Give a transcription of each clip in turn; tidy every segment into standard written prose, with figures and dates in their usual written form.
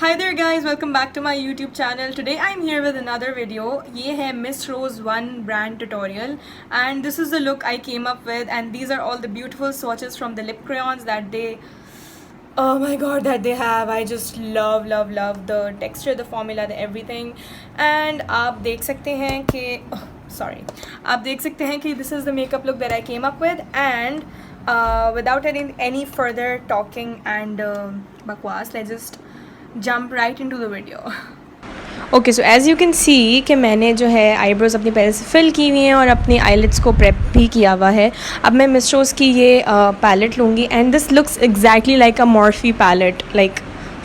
Hi there guys, welcome back to my YouTube channel. Today I'm here with another video. ये है Miss Rose 1 brand tutorial and this is the look I came up with, and these are all the beautiful swatches from the lip crayons that they, oh my god, that they have. I just love the texture, the formula, the everything. And आप देख सकते हैं कि आप देख सकते हैं कि this is the makeup look that I came up with, and without any further talking and bakwas, let's just jump right into the video. Okay, so as you can सी कि मैंने जो है आईब्रोज़ अपनी पहले से फिल की हुई हैं और अपनी आईलिड्स को प्रेप भी किया हुआ है. अब मैं मिस रोज़ की ये पैलेट लूँगी and this looks exactly like a Morphe palette, like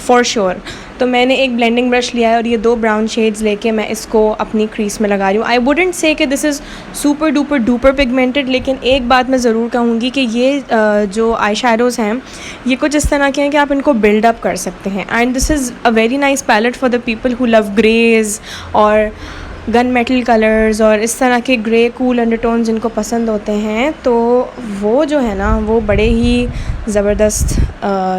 for sure. तो मैंने एक ब्लेंडिंग ब्रश लिया है और ये 2 ब्राउन शेड्स लेके मैं इसको अपनी क्रीज में लगा रही हूँ. आई वुडेंट से कि this is super duper pigmented, लेकिन एक बात मैं ज़रूर कहूँगी कि ये जो आई शैडोज़ हैं ये कुछ इस तरह के हैं कि आप इनको बिल्ड अप कर सकते हैं. And this is a very nice palette for the people who love greys और गन मेटल कलर्स और इस तरह के ग्रे कूल अंडरटोन जिनको पसंद होते हैं. तो वो जो है ना वो बड़े ही ज़बरदस्त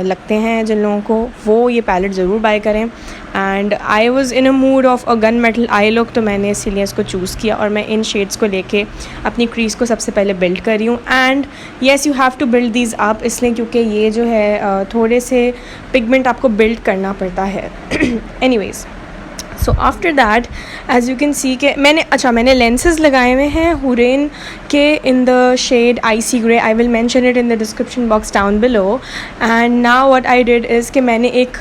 लगते हैं जिन लोगों को, वो ये पैलेट ज़रूर बाय करें. And I was in a mood of a gun metal I look, तो मैंने इसीलिए इसको चूज़ किया और मैं इन शेड्स को लेके अपनी क्रीज़ को सबसे पहले बिल्ड कर रही हूँ. And yes, you have to build these up, इसलिए क्योंकि ये जो है थोड़े से पिगमेंट आपको बिल्ड करना पड़ता है. Anyways, so after that as you can see के मैंने लेंसेज लगाए हुए हैं हुरेन के in the shade icy grey. I will mention it in the description box down below. And now what I did is कि मैंने एक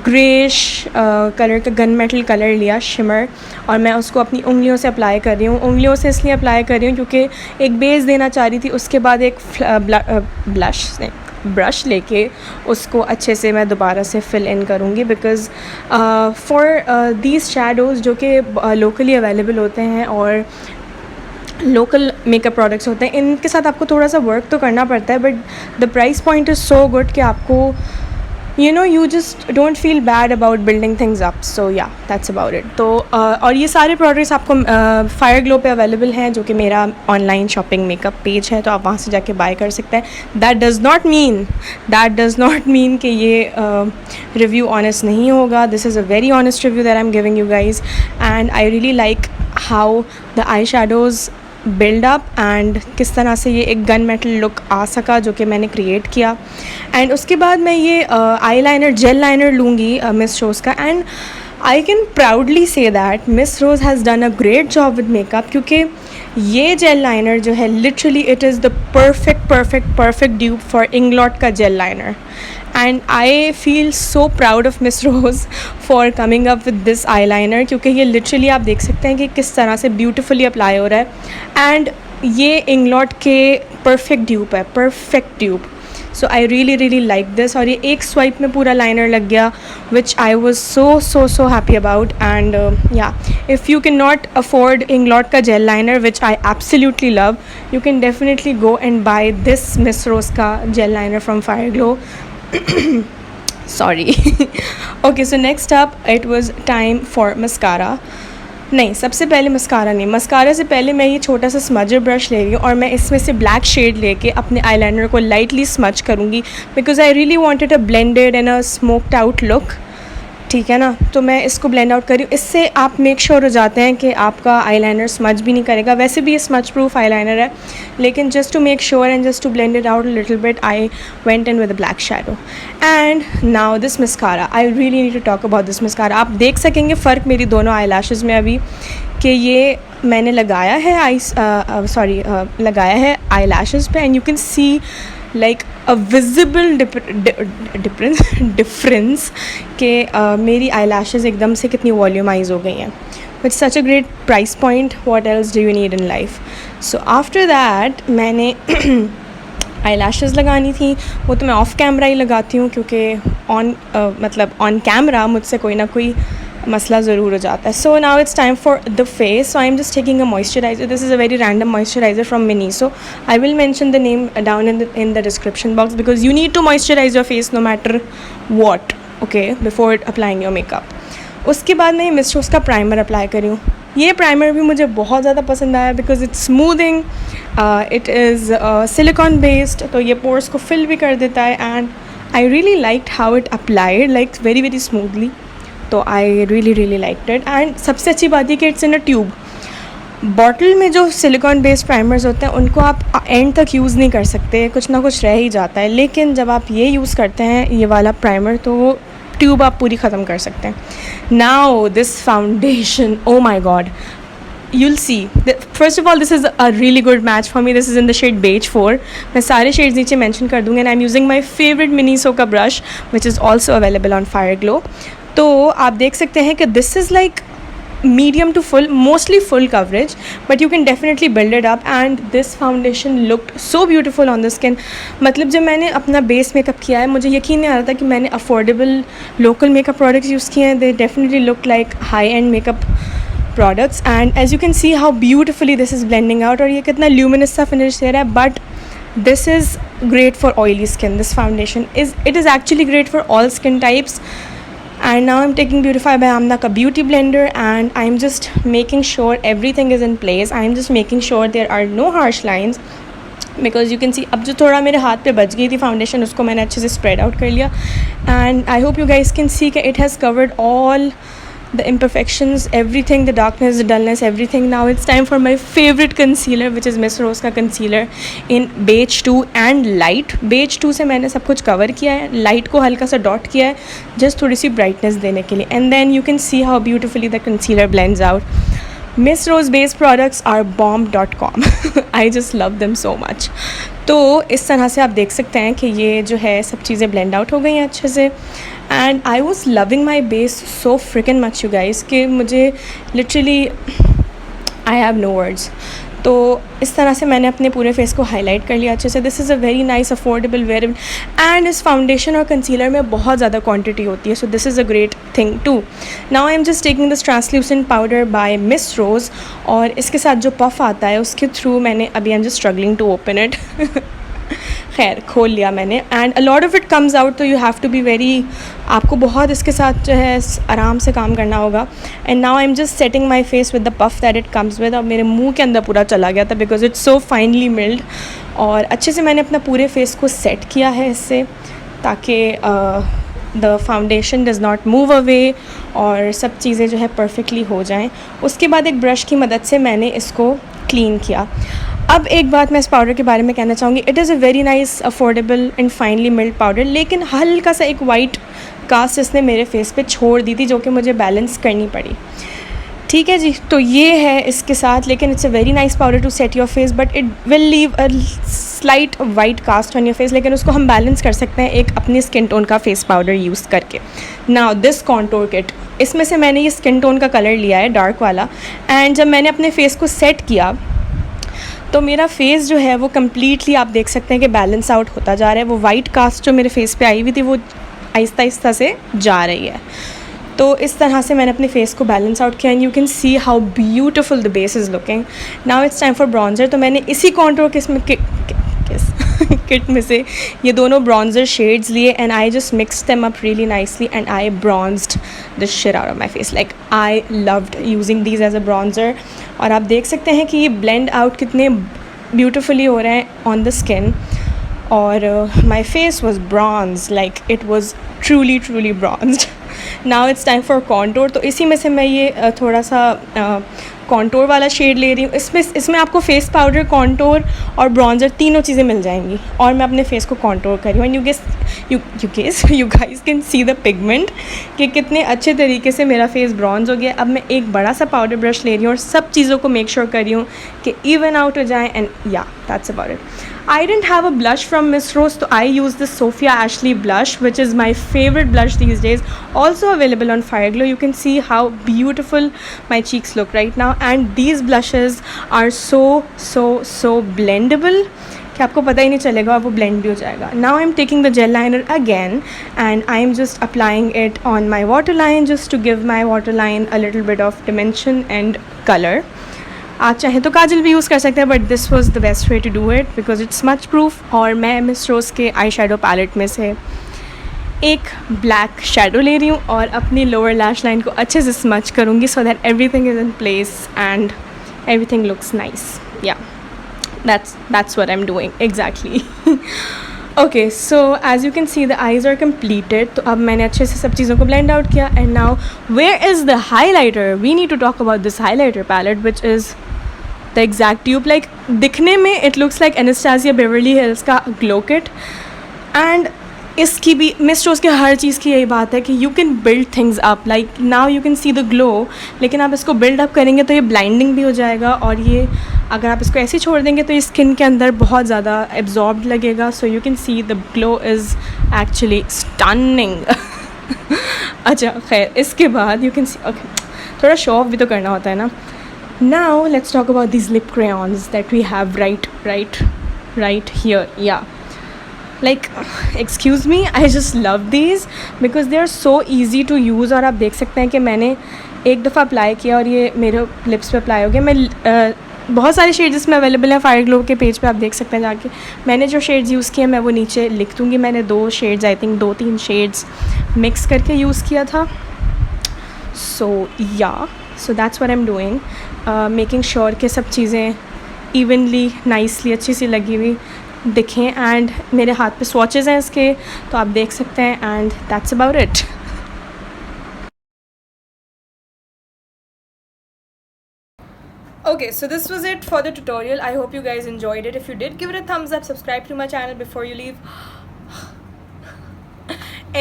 ग्रेश कलर का गन मेटल कलर लिया, शिमर, और मैं उसको अपनी उंगलियों से अप्लाई कर रही हूँ. उंगलियों से इसलिए अप्लाई कर रही हूँ क्योंकि एक बेस देना चाह रही थी. उसके बाद एक ब्रश लेके उसको अच्छे से मैं दोबारा से फिल इन करूँगी, बिकॉज़ फॉर दीज शैडोज़ जो कि लोकली अवेलेबल होते हैं और लोकल मेकअप प्रोडक्ट्स होते हैं, इनके साथ आपको थोड़ा सा वर्क तो करना पड़ता है, but the price point is so good कि आपको you just don't feel bad about building things up. So yeah, that's about it. तो और ये सारे प्रोडक्ट्स आपको फायर ग्लो पे अवेलेबल हैं, जो कि मेरा ऑनलाइन शॉपिंग मेकअप पेज है, तो आप वहाँ से जाके बाय कर सकते हैं. दैट डज़ नॉट मीन कि ये रिव्यू ऑनेस्ट नहीं होगा. This is a very honest review that I am giving you guys. And I really like how the I shadows build up and किस तरह से ये एक गन मेटल लुक आ सका जो कि मैंने क्रिएट किया. एंड उसके बाद मैं ये आई लाइनर, जेल लाइनर लूँगी मिस रोज़ का. And I can proudly say that Miss Rose has done a great job with makeup, क्योंकि ये जेल लाइनर जो है literally it is the perfect dupe for Inglot का gel liner. And I feel so proud of Miss Rose for coming up with this eyeliner, क्योंकि ये literally आप देख सकते हैं कि किस तरह से ब्यूटिफुली अप्लाई हो रहा है. एंड ये इंग्लॉट के perfect dupe. So I really like this. और ये एक स्वाइप में पूरा लाइनर लग गया, which I was so happy about. And yeah, if you can not afford Inglot का gel liner, which I absolutely love, you can definitely go and buy this Miss Rose का gel liner from fire glow. Sorry. Okay, so next up it was time for mascara. नहीं, सबसे पहले mascara से पहले मैं ये छोटा सा स्मजर ब्रश ले रही हूँ और मैं इसमें से ब्लैक शेड लेके अपने आईलाइनर को लाइटली स्मज करूँगी, because I really wanted a blended and a smoked out look. ठीक है ना, तो मैं इसको ब्लेंड आउट कर रही हूँ. इससे आप मेक श्योर हो जाते हैं कि आपका आईलाइनर स्मज भी नहीं करेगा. वैसे भी ये स्मज प्रूफ आईलाइनर है, लेकिन just to make sure and just to blend it out little bit, I went in with black shadow. And now this mascara, I really need to talk about this mascara. आप देख सकेंगे फ़र्क मेरी दोनों आई lashes में अभी, कि ये मैंने लगाया है आई लैशेज़ पे, and you can C like a visible difference कि मेरी आई लैशेज़ एकदम से कितनी वॉल्यूमाइज हो गई हैं. With such a great price point, what else do you need in life. So after that मैंने आई लैशेज़ लगानी थी. वो तो मैं ऑफ कैमरा ही लगाती हूँ, क्योंकि ऑन कैमरा मुझसे कोई ना कोई मसला ज़रूर हो जाता है. So now it's time for the face. So I am just taking a moisturiser. This is a very random moisturiser from Mini. So I will mention the name down in the description box, because you need to moisturise your face no matter what, okay, before applying your makeup. उसके बाद मैं miss Rose का primer apply करी हूँ. ये primer भी मुझे बहुत ज़्यादा पसंद आया, because it's smoothing, it is silicon based, तो ये पोर्स को फिल भी कर देता है. And I really liked how it applied, like very smoothly. तो I really liked it. And सबसे अच्छी बात है कि it's in a tube. Bottle में जो सिलिकॉन बेस्ड प्राइमर्स होते हैं उनको आप एंड तक यूज़ नहीं कर सकते, कुछ ना कुछ रह ही जाता है, लेकिन जब आप ये यूज़ करते हैं ये वाला प्राइमर तो ट्यूब आप पूरी ख़त्म कर सकते हैं। Now this foundation, oh my God, you'll see. First of all, this is a really good match for me. This is in the shade beige 4. मैं सारे shades नीचे mention कर दूँगी and I'm using my favorite Miniso का brush which is also available on Fireglow. तो आप देख सकते हैं कि this is like medium to full, mostly full coverage, but you can definitely build it up and this foundation looked so beautiful on the skin. मतलब जब मैंने अपना बेस मेकअप किया है मुझे यकीन नहीं आ रहा था कि मैंने affordable local makeup products use किए हैं. They definitely look like high end makeup products and as you can see how beautifully this is blending out और ये कितना luminous सा finish दे रहा है. But this is great for oily skin. This foundation is actually great for all skin types. And now I'm taking Beautify by Amna ka beauty blender and I'm just making sure everything is in place. I'm just making sure there are no harsh lines because you can see अब जो थोड़ा मेरे हाथ पे बच गई थी foundation उसको मैंने अच्छे से स्प्रेड आउट कर लिया. And I hope you guys can see that it has covered all the imperfections, everything, the darkness, the dullness, everything. Now it's time for my favorite concealer which is Miss Rose का concealer in beige 2 and light. beige 2 से मैंने सब कुछ cover किया है, light को हल्का सा dot किया है just थोड़ी सी brightness देने के लिए. And then you can see how beautifully the concealer blends out. Miss Rose base products are bomb.com. I just love them so much. तो इस तरह से आप देख सकते हैं कि ये जो है सब चीज़ें ब्लेंड आउट हो गई हैं अच्छे से. And I was loving my base so freaking much you guys कि मुझे literally I have no words. तो इस तरह से मैंने अपने पूरे फेस को हाईलाइट कर लिया अच्छे से. This is a very nice affordable wearable and इस फाउंडेशन और कंसीलर में बहुत ज़्यादा क्वांटिटी होती है. So this is a great thing too. Now I am just taking this translucent powder by Miss Rose और इसके साथ जो पफ आता है उसके थ्रू मैंने अभी I am just struggling to open it. खैर खोल लिया मैंने and a lot of it comes out. तो you have to be very, आपको बहुत इसके साथ जो है आराम से काम करना होगा. And now I am just setting my face with the puff that it comes with. और मेरे मुंह के अंदर पूरा चला गया था because it's so finely milled. और अच्छे से मैंने अपना पूरे फेस को सेट किया है इससे ताकि the foundation does not move away और सब चीज़ें जो है परफेक्टली हो जाएँ. उसके बाद एक ब्रश की मदद से मैंने इसको क्लीन किया. अब एक बात मैं इस पाउडर के बारे में कहना चाहूँगी. It is a very nice affordable and finely milled powder, लेकिन हल्का सा एक वाइट कास्ट इसने मेरे फेस पे छोड़ दी थी जो कि मुझे बैलेंस करनी पड़ी. ठीक है जी, तो ये है इसके साथ. लेकिन it's a very nice powder to set your face but it will leave a slight white cast on your face. लेकिन उसको हम बैलेंस कर सकते हैं एक अपनी स्किन टोन का फेस पाउडर यूज़ करके. नाउ दिस कॉन्टोर किट, इसमें से मैंने ये स्किन टोन का कलर लिया है डार्क वाला. एंड जब मैंने अपने फेस को सेट किया तो मेरा फेस जो है वो कम्प्लीटली आप देख सकते हैं कि बैलेंस आउट होता जा रहा है. वो वाइट कास्ट जो मेरे फेस पे आई हुई थी वो आहिस्ता आहिस्ता से जा रही है. तो इस तरह से मैंने अपने फेस को बैलेंस आउट किया and you can see how beautiful the base is looking. Now it's time for bronzer. तो मैंने इसी कॉन्टोर किट में से ये दोनों ब्रॉन्जर शेड्स लिए and I just mix them up really nicely and I bronzed the shit out of my face. Like I loved using these as a bronzer. और आप देख सकते हैं कि ये ब्लेंड आउट कितने ब्यूटिफुली हो रहे हैं ऑन द स्किन. और my face was bronze, like it was truly bronzed. Now it's time for contour. तो इसी में से मैं ये थोड़ा सा कॉन्टोर वाला शेड ले रही हूँ. इसमें आपको फेस पाउडर, कॉन्टोर और ब्रॉन्जर तीनों चीज़ें मिल जाएंगी. और मैं अपने फेस को कॉन्टोर कर रही हूँ and you guys can see the pigment कि कितने अच्छे तरीके से मेरा फेस ब्रॉन्ज हो गया. अब मैं एक बड़ा सा पाउडर ब्रश ले रही हूँ और सब चीज़ों को मेक श्योर कर रही हूँ कि इवन आउट हो जाए. एंड या that's about it. I didn't have a blush from Miss Rose, so I used this Sophia Ashley blush, which is my favorite blush these days. Also available on Fireglow. You can see how beautiful my cheeks look right now, and these blushes are so blendable कि आपको पता ही नहीं चलेगा और वो blend भी हो जाएगा. Now I'm taking the gel liner again, and I'm just applying it on my waterline just to give my waterline a little bit of dimension and color. आप चाहें तो काजल भी यूज़ कर सकते हैं but this was the best way to do it because it's smudge proof. और मैं miss रोज़ के आई शेडो पैलेट में से एक ब्लैक शेडो ले रही हूँ और अपनी लोअर लैश लाइन को अच्छे से स्मच करूँगी so that everything is in place and everything looks nice. Yeah that's what I'm doing exactly. Okay so as you can see the eyes are completed. तो अब मैंने अच्छे से सब चीज़ों को ब्लेंड आउट किया. And now where is the highlighter? We need to talk about this highlighter palette which is the exact dupe. Like दिखने में it looks like Anastasia Beverly Hills का ग्लो किट. एंड इसकी भी miss रोज़ के हर चीज़ की यही बात है कि you can build things up. Like now you can see the glow, लेकिन आप इसको बिल्ड अप करेंगे तो ये ब्लाइंडिंग भी हो जाएगा. और ये अगर आप इसको ऐसे ही छोड़ देंगे तो ये स्किन के अंदर बहुत ज़्यादा एब्जॉर्ब्ड लगेगा. So you can see the glow is actually stunning. अच्छा खैर, इसके बाद यू कैन सी, ओके थोड़ा शो ऑफ भी तो करना होता है ना. Now let's talk about this lip crayons that we have right here. Yeah, like excuse me, I just love these because they are so easy to use. और आप देख सकते हैं कि मैंने एक दफ़ा अप्लाई किया और ये मेरे लिप्स पे अप्लाई हो गया. मैं बहुत सारे शेड्स इसमें अवेलेबल हैं. फायर ग्लो के पेज पे आप देख सकते हैं जाके. मैंने जो शेड्स यूज़ किए मैं वो नीचे लिख दूँगी. मैंने 2 shades, I think 2-3 shades mix करके यूज़ किया था. So that's what I am doing, making sure कि सब चीज़ें इवनली नाइसली अच्छी सी लगी हुई दिखें. एंड मेरे हाथ पे स्वॉचेस हैं इसके, तो आप देख सकते हैं. And that's about it. Okay, so this was it for the tutorial. I hope you guys enjoyed it. If you did, give it a thumbs up, subscribe to my channel before you leave.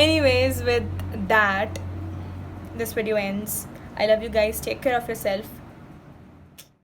Anyways, with that, this video ends. I love you guys. Take care of yourself.